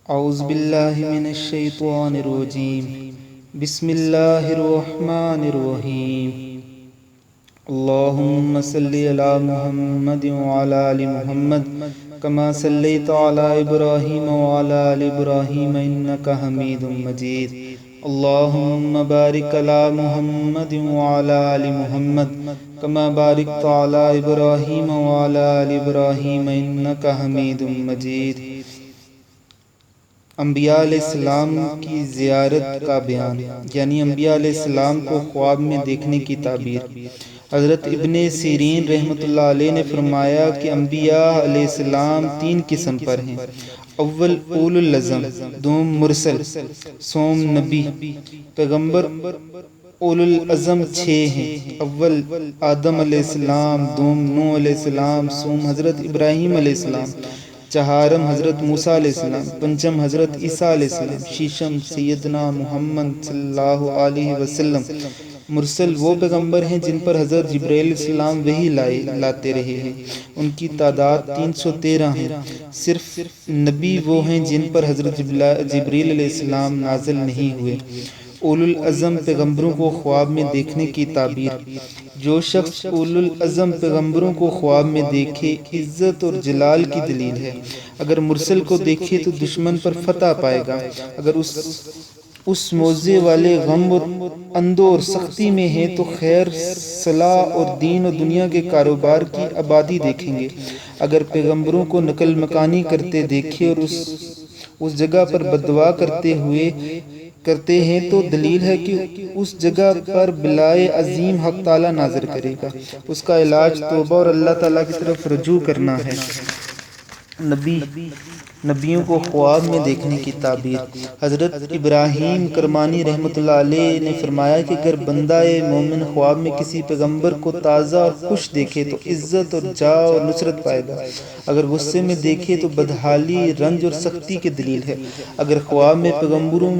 اعوذ باللہ من الشیطان الرجیم بسم اللہ الرحمن الرحیم اللہم صلی علی محمد وعلی آل محمد کما صلیت علی ابراہیم وعلی آل ابراہیم انک حمید مجید اللہم بارک علی محمد وعلی آل محمد کما بارکت علی ابراہیم وعلی آل ابراہیم انک حمید مجید۔ انبیاء علیہ السلام کی زیارت کا بیان، یعنی انبیاء علیہ السلام کو خواب میں دیکھنے کی تعبیر۔ حضرت ابن سیرین رحمۃ اللہ علیہ نے فرمایا کہ انبیاء علیہ السلام تین قسم پر ہیں: اول اولو العزم، دوم مرسل، سوم نبی۔ پیغمبر اولو العزم 6 ہیں۔ اول آدم علیہ السلام، دوم نوح علیہ السلام، سوم حضرت ابراہیم علیہ السلام، چہارم حضرت موسیٰ علیہ السلام، پنچم حضرت عیسیٰ علیہ السلام، ششم سیدنا محمد صلی اللہ علیہ وسلم۔ مرسل وہ پیغمبر ہیں جن پر حضرت جبرائیل علیہ السلام وحی لاتے رہے ہیں، ان کی تعداد 313 ہیں۔ صرف نبی وہ ہیں جن پر حضرت جبرائیل علیہ السلام نازل نہیں ہوئے۔ اولو العزم پیغمبروں کو خواب میں دیکھنے کی تعبیر۔ جو شخص اولو العزم پیغمبروں کو خواب میں دیکھے عزت اور جلال کی دلیل ہے۔ اگر مرسل کو دیکھے تو دشمن پر فتح پائے گا۔ اگر اس موضع والے غم اور اندو اور سختی میں ہیں تو خیر، صلاح اور دین و دنیا کے کاروبار کی آبادی دیکھیں گے۔ اگر پیغمبروں کو نقل مکانی کرتے دیکھے اور اس جگہ پر بددعا کرتے ہیں تو دلیل ہے کہ اس جگہ پر بلائے عظیم حق تعالیٰ نازل کرے گا۔ اس کا علاج توبہ اور اللہ تعالیٰ کی طرف رجوع کرنا ہے۔ نبیوں کو خواب میں دیکھنے کی تعبیر۔ حضرت ابراہیم کرمانی رحمۃ اللہ علیہ نے فرمایا کہ اگر بندہ مومن خواب میں کسی پیغمبر کو تازہ اور خوش دیکھے تو عزت اور جاہ اور نصرت پائے گا۔ اگر غصے میں دیکھے تو بدحالی، رنج اور سختی کی دلیل ہے۔ اگر خواب میں پیغمبروں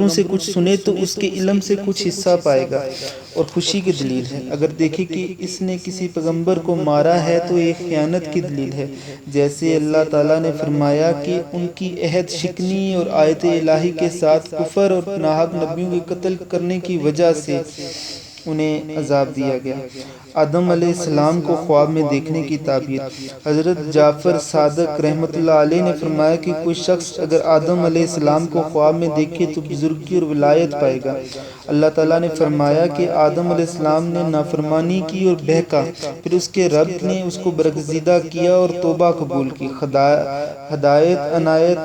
سے کچھ سنے تو اس کے علم سے کچھ حصہ پائے گا اور خوشی کی دلیل ہے۔ اگر دیکھے کہ اس نے کسی پیغمبر کو مارا ہے تو ایک خیانت کی دلیل ہے۔ جیسے اللہ تعالیٰ نے فرمایا کہ ان کی عہد شکنی اور آیت الہی کے ساتھ کفر اور ناحق نبیوں کے قتل کرنے کی وجہ سے انہیں عذاب دیا گیا۔ آدم علیہ السلام کو خواب میں دیکھنے کی تعبیر۔ حضرت جعفر صادق رحمۃ اللہ علیہ نے فرمایا کہ کوئی شخص اگر آدم علیہ السلام کو خواب میں دیکھے تو بزرگی اور ولایت پائے گا۔ اللہ تعالیٰ نے فرمایا کہ آدم علیہ السلام نے نافرمانی کی اور بہکا، پھر اس کے رب نے اس کو برگزیدہ کیا اور توبہ قبول کی، ہدایت عنایت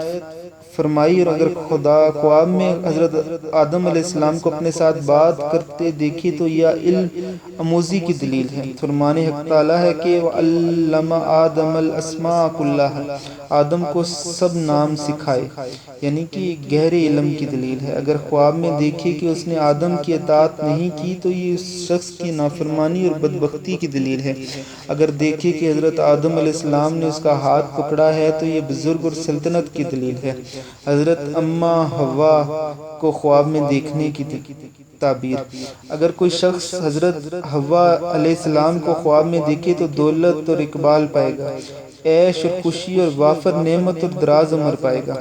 فرمائی۔ اور اگر خواب میں حضرت آدم علیہ السلام کو اپنے ساتھ بات کرتے دیکھے تو یہ علم آموزی کی دلیل ہے۔ فرمان حق تعالیٰ ہے کہ وَعَلَّمَ آدَمَ الْأَسْمَاءَ كُلَّهَا، آدم کو سب نام سکھائے، یعنی کہ گہرے علم کی دلیل ہے۔ اگر خواب میں دیکھے کہ اس نے آدم کی اطاعت نہیں کی تو یہ اس شخص کی نافرمانی اور بدبختی کی دلیل ہے۔ اگر دیکھے کہ حضرت آدم علیہ السلام نے اس کا ہاتھ پکڑا ہے تو یہ بزرگ اور سلطنت کی دلیل ہے۔ حضرت اماں حوا کو خواب میں دیکھنے کی تعبیر۔ اگر کوئی شخص حضرت حوا علیہ السلام کو خواب میں دیکھے تو دولت اور اقبال پائے گا، عیش اور خوشی اور وافر نعمت اور دراز عمر پائے گا۔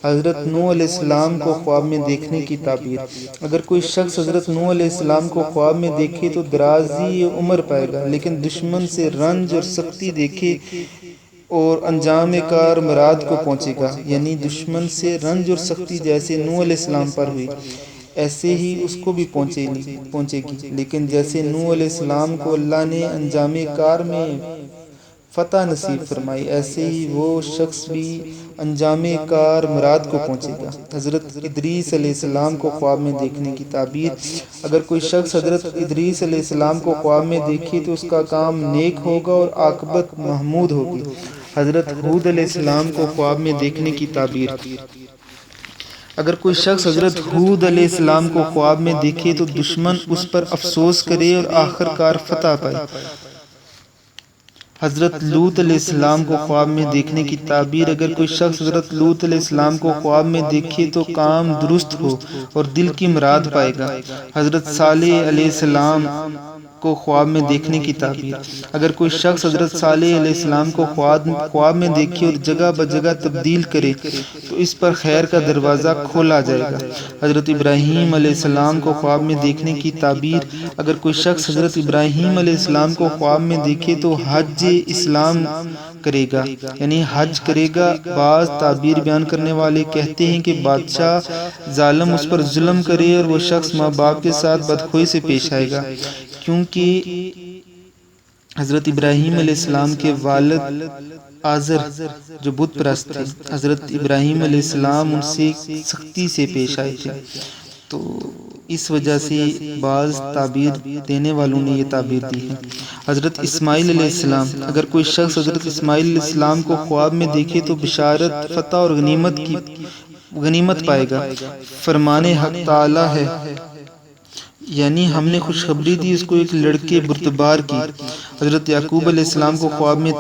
حضرت نوح علیہ السلام کو خواب میں دیکھنے کی تعبیر۔ اگر کوئی شخص حضرت نوح علیہ السلام کو خواب میں دیکھے تو درازی عمر پائے گا، لیکن دشمن سے رنج اور سختی دیکھے اور انجام کار مراد کو پہنچے گا، یعنی دشمن سے رنج اور سختی جیسے نوح علیہ السلام پر ہوئی ایسے ہی اس کو بھی پہنچے گی، لیکن جیسے نوح علیہ السلام کو اللہ نے انجام کار میں فتح نصیب فرمائی ایسے ہی وہ شخص بھی انجام کار مراد کو پہنچے گا۔ حضرت ادریس علیہ السلام کو خواب میں دیکھنے کی تعبیر۔ اگر کوئی شخص حضرت ادریس علیہ السلام کو خواب میں دیکھے تو اس کا کام نیک ہوگا اور عاقبت محمود ہوگی۔ حضرت ہود علیہ السلام کو خواب میں دیکھنے کی تعبیر۔ اگر کوئی شخص حضرت ہود علیہ السلام کو خواب میں دیکھے تو دشمن اس پر افسوس کرے اور آخر کار فتح پائے۔ حضرت لوط علیہ السلام کو خواب میں دیکھنے کی تعبیر۔ اگر کوئی شخص حضرت لوط علیہ السلام کو خواب میں دیکھے تو کام درست ہو اور دل کی مراد پائے گا۔ حضرت صالح علیہ السلام کو خواب میں دیکھنے کی تعبیر۔ اگر کوئی شخص حضرت صالح علیہ السلام کو خواب میں دیکھے اور جگہ بجگہ تبدیل کرے تو اس پر خیر کا دروازہ کھولا جائے گا۔ حضرت ابراہیم علیہ السلام کو خواب میں دیکھنے کی تعبیر۔ اگر کوئی شخص حضرت ابراہیم علیہ السلام کو خواب میں دیکھے تو حج اسلام کرے گا، یعنی حج کرے گا۔ بعض تعبیر بیان کرنے والے کہتے ہیں کہ بادشاہ ظالم اس پر ظلم کرے اور وہ شخص ماں باپ کے ساتھ بدخوئی سے پیش آئے گا، کیونکہ حضرت ابراہیم علیہ السلام کے والد آزر جو بت پرست تھے، حضرت ابراہیم علیہ السلام ان سے سختی سے پیش آئے تھے، تو اس وجہ سے بعض تعبیر دینے والوں نے یہ تعبیر دی ہے۔ حضرت اسماعیل علیہ السلام۔ اگر کوئی شخص حضرت اسماعیل علیہ السلام کو خواب میں دیکھے تو بشارت، فتح اور غنیمت پائے گا۔ فرمان حق تعالی ہے، یعنی ہم نے خوشخبری دی اس کو ایک لڑکے بردبار کی۔ حضرت یعقوب علیہ السلام کو خواب میں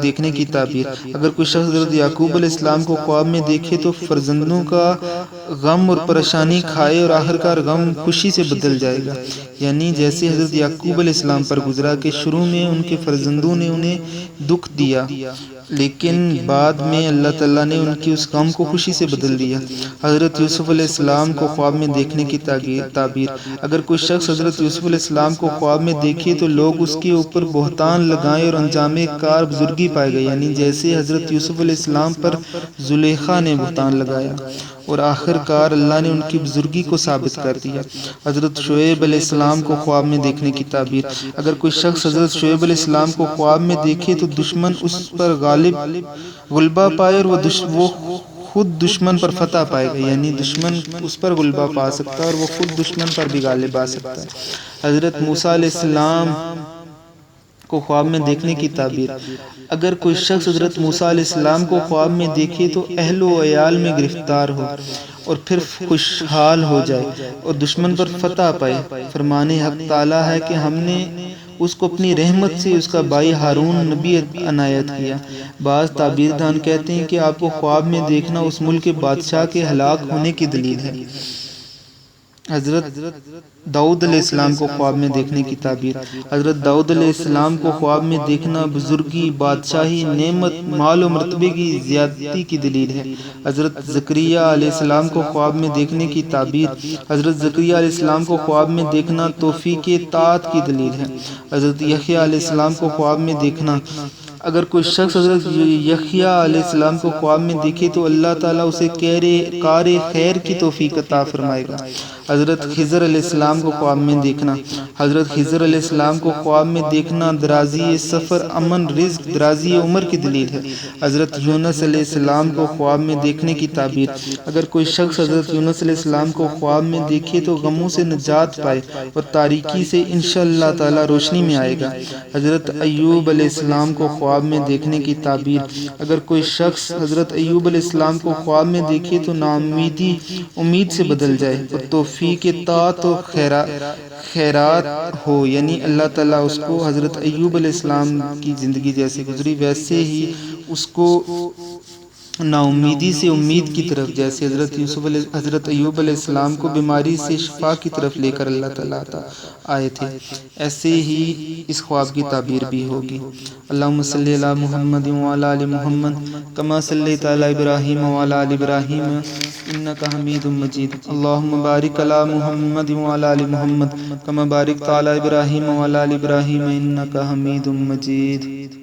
دیکھنے کی تعبیر۔ اگر کوئی شخص حضرت یعقوب علیہ السلام کو خواب میں دیکھے تو فرزندوں کا غم اور پریشانی کھائے اور آخرکار غم خوشی سے بدل جائے گا، یعنی جیسے حضرت یعقوب علیہ السلام پر گزرا کہ شروع میں ان کے فرزندوں نے انہیں دکھ دیا، لیکن بعد میں اللہ تعالیٰ نے ان کی اس غم کو خوشی سے بدل دیا۔ حضرت یوسف علیہ السلام کو خواب میں دیکھنے کی تعبیر۔ اگر کوئی شخص حضرت یوسف علیہ السلام کو خواب میں دیکھے تو لوگ اس کے اوپر بہتان لگائیں اور انجام کار بزرگی پائے گا، یعنی جیسے حضرت یوسف علیہ السلام پر زلیخا نے بہتان لگایا اور آخر کار اللہ نے ان کی بزرگی کو ثابت کر دیا۔ حضرت شعیب علیہ السلام کو خواب میں دیکھنے کی تعبیر۔ اگر کوئی شخص حضرت شعیب علیہ السلام کو خواب میں دیکھے تو دشمن اس پر غلبہ پائے اور وہ خود دشمن پر فتح پائے گا، یعنی دشمن اس پر غلبہ پا سکتا ہے اور وہ خود دشمن پر بھی غالب آ سکتا ہے۔ حضرت موسیٰ علیہ السلام کو خواب میں دیکھنے کی تعبیر۔ اگر کوئی شخص حضرت موسیٰ علیہ السلام کو خواب میں دیکھے تو اہل و عیال میں گرفتار ہو اور پھر خوشحال ہو جائے اور دشمن پر فتح پائے۔ فرمان حق تعالی ہے کہ ہم نے اس کو اپنی رحمت سے اس کا بھائی ہارون نبی عنایت کیا۔ بعض تعبیر دان کہتے ہیں کہ آپ کو خواب میں دیکھنا اس ملک کے بادشاہ کے ہلاک ہونے کی دلیل ہے۔ حضرت داؤد علیہ السلام کو خواب میں دیکھنے کی تعبیر۔ حضرت داؤد علیہ السلام کو خواب میں دیکھنا بزرگی، بادشاہی، نعمت، مال و مرتبے کی زیادتی کی دلیل ہے۔ حضرت زکریا علیہ السلام کو خواب میں دیکھنے کی تعبیر۔ حضرت زکریا علیہ السلام کو خواب میں دیکھنا توفیق طاعت کی دلیل ہے۔ حضرت یحییٰ علیہ السلام کو خواب میں دیکھنا۔ اگر کوئی شخص حضرت یحییٰ علیہ السلام کو خواب میں دیکھے تو اللہ تعالیٰ اسے کار خیر کی توفیق عطا فرمائے گا۔ حضرت خضر علیہ السلام کو خواب میں دیکھنا۔ حضرت خضر علیہ السلام کو خواب میں دیکھنا درازی سفر، امن، رزق، درازی عمر کی دلیل ہے۔ حضرت یونس علیہ السلام کو خواب میں دیکھنے کی تعبیر۔ اگر کوئی شخص حضرت یونس علیہ السلام کو خواب میں دیکھے تو غموں سے نجات پائے اور تاریکی سے انشاءاللہ تعالی روشنی میں آئے گا۔ حضرت ایوب علیہ السلام کو خواب میں دیکھنے کی تعبیر۔ اگر کوئی شخص حضرت ایوب علیہ السلام کو خواب میں دیکھے تو ناامیدی امید سے بدل جائے اور توفیق طاعت و خیرات ہو، یعنی اللہ تعالیٰ اس کو حضرت ایوب علیہ السلام کی زندگی جیسے گزری ویسے ہی اس کو ناامیدی سے امید کی طرف، جیسے حضرت ایوب علیہ السلام کو بیماری سے شفا کی طرف لے کر اللہ تعالیٰ آئے تھے، ایسے ہی اس خواب کی تعبیر بھی ہوگی۔ اللہم صلی علی محمد وعلی آل محمد کما صلیت علی ابراہیم وعلی آل ابراہیم انک حمید مجید۔ اللہم بارک علی محمد وعلی آل محمد کما بارکت علی ابراہیم وعلی آل ابراہیم انک حمید مجید۔